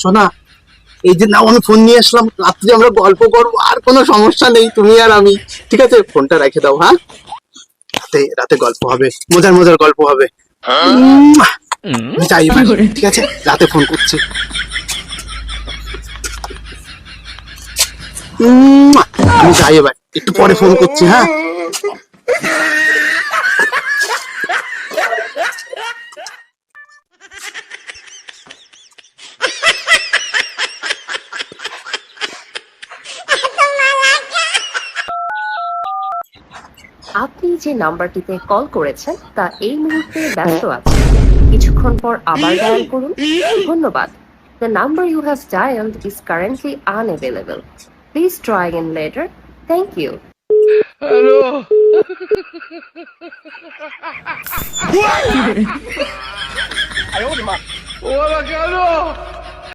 শোনা, এই যে নাও আমি ফোন নিয়ে আসলাম, রাত্রে আমরা গল্প করবো, আর কোনো সমস্যা নেই, তুমি আর আমি। ঠিক আছে, ফোনটা রেখে দাও। হ্যাঁ, রাতে রাতে গল্প হবে, মজার মজার গল্প হবে। আমি যাই এবার, ঠিক আছে, রাতে ফোন করছি। আমি যাই এবার, একটু পরে ফোন করছি। হ্যাঁ, আপনি যে নাম্বারটিতে কল করেছেন তা এই মুহূর্তে ব্যস্ত আছে। কিছুক্ষণ পর আবার ডায়াল করুন। ধন্যবাদ। The number you have dialed is currently unavailable. Please try again later. Thank you. Hello. ও বাবা, কেন?